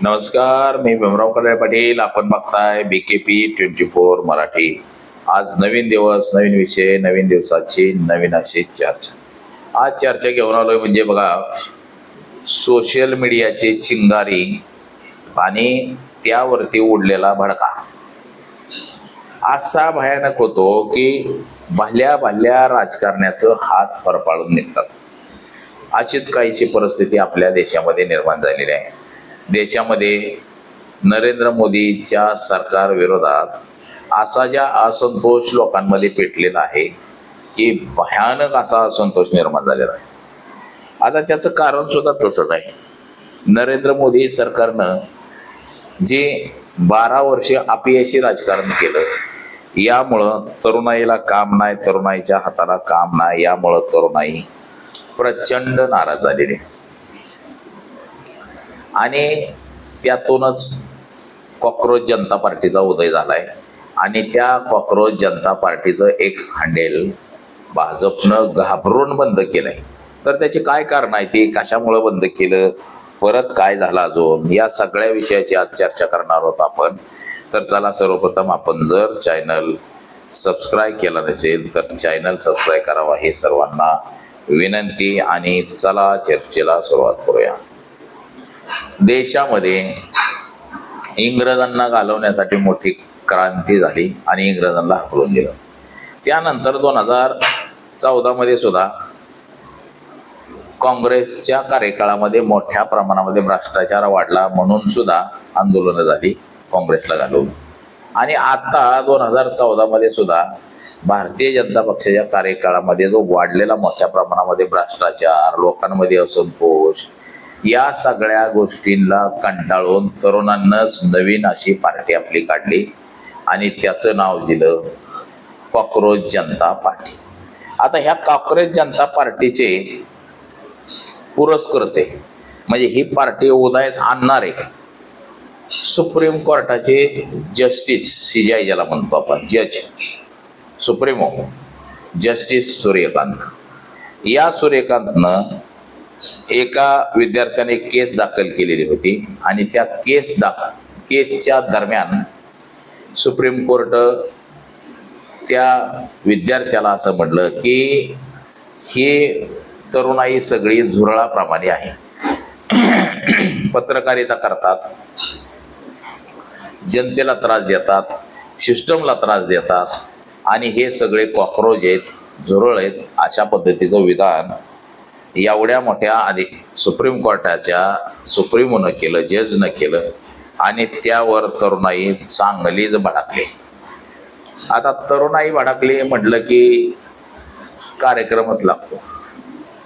नमस्कार, मी भीमराव कल्याण पाटील. आपण बघताय BKP 24 मराठी. आज नवीन दिवस, नवीन विषय, नवीन दिवसाची नवीन अशी चर्चा. आज चर्चा घेऊन आलोय म्हणजे बघा, सोशल मीडियाची चिंगारी आणि त्यावरती उडलेला भडका असा भयानक होतो की भल्या भल्या राजकारण्याचं हात फरफाळून निघतात. अशीच काहीशी परिस्थिती आपल्या देशामध्ये निर्माण झालेली आहे. देशामध्ये नरेंद्र मोदीच्या सरकार विरोधात असा ज्या असंतोष लोकांमध्ये पेटलेला आहे की भयानक असा असंतोष निर्माण झालेला आहे. आता त्याचं कारण सुद्धा तसंच आहे. नरेंद्र मोदी सरकारनं जे 12 वर्षे अपयशी राजकारण केलं, यामुळं तरुणाईला काम नाही, तरुणाईच्या हाताला काम नाही, यामुळं तरुणाई प्रचंड नाराज झालेली आणि त्यातूनच कॉक्रोच जनता पार्टीचा उदय झालाय. आणि त्या कॉक्रोच जनता पार्टीचं एक्स हँडल भाजपनं घाबरून बंद केलंय. तर त्याची काय कारण आहे, ते कशामुळे बंद केलं, परत काय झालं अजून, या सगळ्या विषयाची आज चर्चा करणार आहोत आपण. तर चला, सर्वप्रथम आपण जर चॅनल सबस्क्राईब केला नसेल तर चॅनल सबस्क्राईब करावा, हे सर्वांना विनंती. आणि चला चर्चेला सुरुवात करूया. देशामध्ये इंग्रजांना घालवण्यासाठी मोठी क्रांती झाली आणि इंग्रजांना हकलून दिलं. त्यानंतर 2014 मध्ये सुद्धा काँग्रेसच्या कार्यकाळामध्ये मोठ्या प्रमाणामध्ये भ्रष्टाचार वाढला, म्हणून सुद्धा आंदोलनं झाली, काँग्रेसला घालवलं. आणि आता 2014 मध्ये सुद्धा भारतीय जनता पक्षाच्या कार्यकाळामध्ये जो वाढलेला मोठ्या प्रमाणामध्ये भ्रष्टाचार, लोकांमध्ये असंतोष, या सगळ्या गोष्टींना कंटाळून तरुणांनाच नवीन अशी पार्टी आपली काढली आणि त्याचं नाव दिलं कॉक्रोच जनता पार्टी. आता ह्या कॉक्रोच जनता पार्टीचे पुरस्कर्ते म्हणजे ही पार्टी उदयास आणणारे सुप्रीम कोर्टाचे जस्टिस, CJI ज्याला म्हणतो आपण, जज सुप्रीमो जस्टिस सूर्यकांत. या सूर्यकांतनं एका विद्यार्थ्याने केस दाखल केलेली होती आणि त्या केसच्या दरम्यान सुप्रीम कोर्ट त्या विद्यार्थ्याला असं म्हटलं की ही तरुणाई सगळी झुरळाप्रमाणे आहे, पत्रकारिता करतात, जनतेला त्रास देतात, सिस्टमला त्रास देतात आणि हे सगळे कॉक्रोच आहेत, झुरळ आहेत, अशा पद्धतीचं विधान एवढ्या मोठ्या सुप्रीम कोर्टाच्या सुप्रीमोनं केलं, जजनं केलं आणि त्यावर तरुणाई चांगलीच भडकली. आता तरुणाई भडकली म्हटलं की कार्यक्रमच लागतो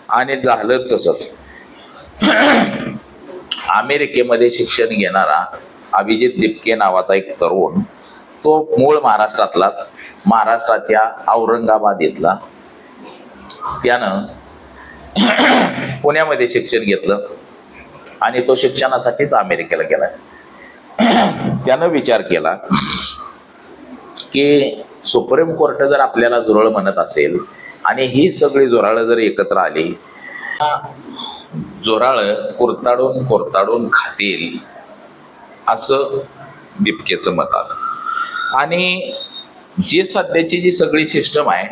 आणि झालं तसंच. अमेरिकेमध्ये शिक्षण घेणारा अभिजित दिपके नावाचा एक तरुण, तो मूळ महाराष्ट्रातलाच, महाराष्ट्राच्या औरंगाबाद इथला, त्यानं पुण्यामध्ये शिक्षण घेतलं आणि तो शिक्षणासाठीच अमेरिकेला गेला. त्यानं विचार केला की सुप्रीम कोर्ट जर आपल्याला झुरळ म्हणत असेल आणि ही सगळी झुराळं जर एकत्र आली, झुराळं कुरताडून खातील, असं दिपकेचं मत आलं. आणि जी सध्याची जी सगळी सिस्टम आहे,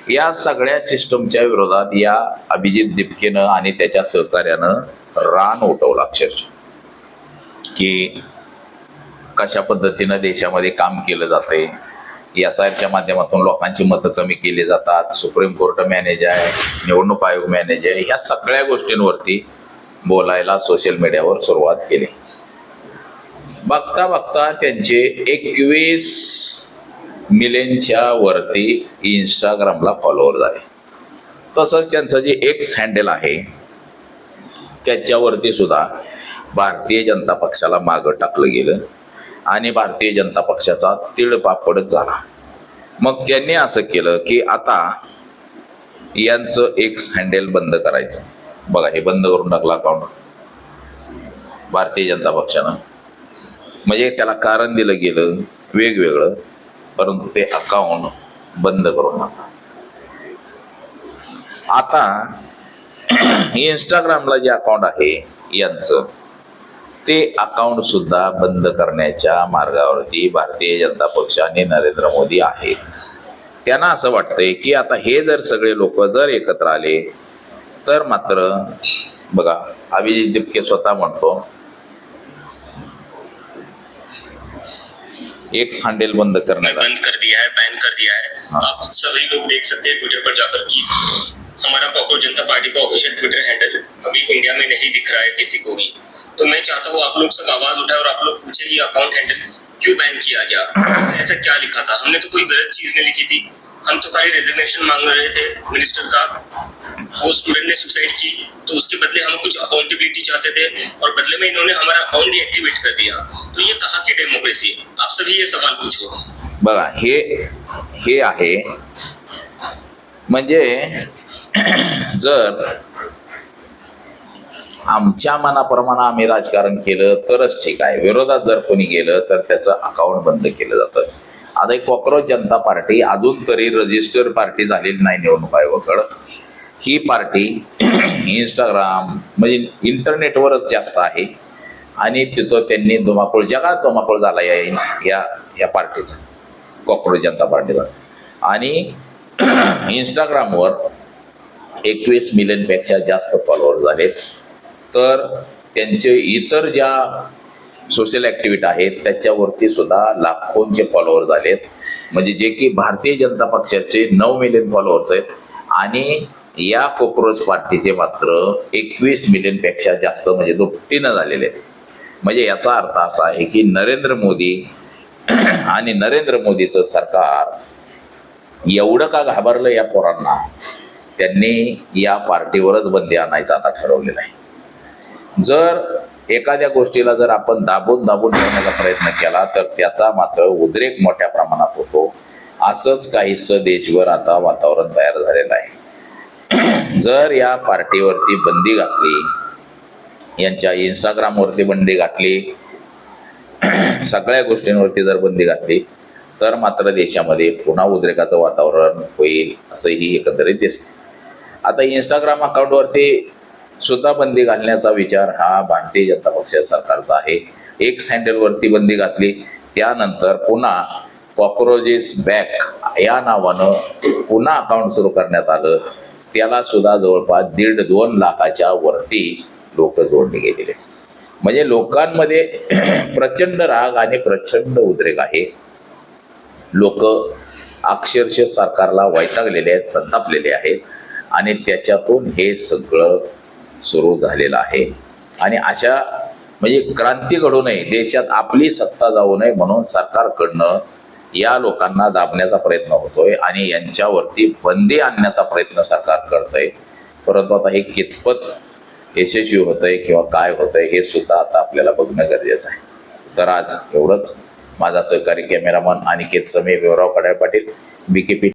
या सगळ्या सिस्टमच्या विरोधात या अभिजित दिपकेनं आणि त्याच्या सहकार्यानं रान उठवलं अक्षरशः की कशा पद्धतीनं देशामध्ये काम केलं जातंय, SIRच्या माध्यमातून लोकांची मतं कमी केली जातात, सुप्रीम कोर्ट मॅनेज आहे, निवडणूक आयोग मॅनेज आहे, ह्या सगळ्या गोष्टींवरती बोलायला सोशल मीडियावर सुरुवात केली. बघता बघता त्यांचे 21 मिलियनच्या वरती इंस्टाग्रामला फॉलोअर झाले. तसंच त्यांचं जे एक्स हँडल आहे त्याच्यावरती सुद्धा भारतीय जनता पक्षाला मागं टाकलं गेलं आणि भारतीय जनता पक्षाचा तिळपापडच झाला. मग त्यांनी असं केलं की आता यांचं एक्स हँडल बंद करायचं. बघा, हे बंद करून टाकलं अकाउंट भारतीय जनता पक्षानं. म्हणजे त्याला कारण दिलं गेलं वेगवेगळं, परंतु ते अकाउंट बंद करून टाकलं. आता इंस्टाग्रामला जे अकाउंट आहे यांचं, ते अकाउंट सुद्धा बंद करण्याच्या मार्गावरती भारतीय जनता पक्ष आणि नरेंद्र मोदी आहेत. त्यांना असं वाटतंय की आता हे जर सगळे लोक जर एकत्र आले तर मात्र बघा, अभिजित दिपके स्वतः म्हणतो एक हँडल बंद कर दिया है, बैन कर दिया है. हाँ. आप सभी लोग देख सकते हैं ट्विटर पर जाकर कि हमारा कॉकरोच जनता पार्टी का ऑफिशियल ट्विटर हैंडल अभी इंडिया में नहीं दिख रहा है किसी को भी. तो मैं चाहता हूँ आप लोग सब आवाज उठाए और आप लोग पूछे ये अकाउंट हैंडल क्यों बैन किया गया, ऐसा क्या लिखा था. हमने तो कोई गलत चीज नहीं लिखी थी. हम तो खाली रेजिग्नेशन मांग रहे थे मिनिस्टर का. वो स्टूडेंट ने सुसाइड की तो उसके बदले हम कुछ अकाउंटेबिलिटी चाहते थे और बदले में इन्होंने हमारा अकाउंट डीएक्टिवेट कर दिया. तो ये कहाँ की डेमोक्रेसी है. आप सभी ये सवाल पूछो. बघा, हे आहे म्हणजे जर आमच्या मनाप्रमाणे आम्ही राजकारण केलं तरच ठीक आहे, विरोधात जर कोणी गेलं तर त्याचं अकाउंट बंद केलं जातं. आता एक कॉकरोच जनता पार्टी अजून तरी रजिस्टर पार्टी झालेली नाही निवडणूक आयोगाकडं. ही पार्टी इंस्टाग्राम म्हणजे इंटरनेटवरच जास्त आहे आणि तिथं त्यांनी धुमाकूळ, जगात धुमाकूळ झाला या पार्टीचा, कॉकरोच जनता पार्टीचा. आणि इंस्टाग्रामवर 21 मिलियनपेक्षा जास्त फॉलोअर झालेत. तर त्यांचे इतर ज्या सोशल ॲक्टिव्हिटी आहेत त्याच्यावरती सुद्धा लाखोंचे फॉलोअर झालेत. म्हणजे जे की भारतीय जनता पक्षाचे 9 मिलियन फॉलोअर्स आहेत आणि या कॉकरोच पार्टीचे मात्र 21 मिलियनपेक्षा जास्त, म्हणजे दुपटीनं झालेले आहेत. म्हणजे याचा अर्थ असा आहे की नरेंद्र मोदी आणि नरेंद्र मोदीचं सरकार एवढं का घाबरलं या पोरांना, त्यांनी या पार्टीवरच बंदी आणायचं आता ठरवलेलं आहे. जर एखाद्या गोष्टीला जर आपण दाबून ठेवण्याचा प्रयत्न केला तर त्याचा मात्र उद्रेक मोठ्या प्रमाणात होतो. असंच काहीसं देशभर आता वातावरण तयार झालेलं आहे. जर या पार्टीवरती बंदी घातली, यांच्या इंस्टाग्रामवरती बंदी घातली, सगळ्या गोष्टींवरती जर बंदी घातली तर मात्र देशामध्ये पुन्हा उद्रेकाचं वातावरण होईल असंही एकंदरीत दिसतं. आता इंस्टाग्राम अकाउंटवरती सुद्धा बंदी घालण्याचा विचार हा भारतीय जनता पक्ष सरकारचा आहे. एक्स हँडलवरती बंदी घातली, त्यानंतर पुन्हा कॉकरोचेस बॅक या नावानं पुन्हा अकाउंट सुरू करण्यात आलं. त्याला सुद्धा जवळपास 1.5-2 लाखाच्या वरती लोक जोडले गेलेले. म्हणजे लोकांमध्ये प्रचंड राग आणि प्रचंड उद्रेक आहे. लोक अक्षरशः सरकारला वैतागलेले आहेत, संतापलेले आहेत आणि त्याच्यातून हे सगळं सुरू झालेलं आहे. आणि अशा म्हणजे क्रांती घडू नये, देशात आपली सत्ता जाऊ नये म्हणून सरकारकडनं या लोकांना दाबण्याचा प्रयत्न होतोय आणि यांच्यावरती बंदी आणण्याचा प्रयत्न सरकार करतंय. परंतु आता हे कितपत यशस्वी होतंय किंवा काय होतंय हे सुद्धा आता आपल्याला बघणं गरजेचं आहे. तर आज एवढंच. माझा सहकारी कॅमेरामन अनिकेत समे, विवराव कडाळे पाटील, BKP.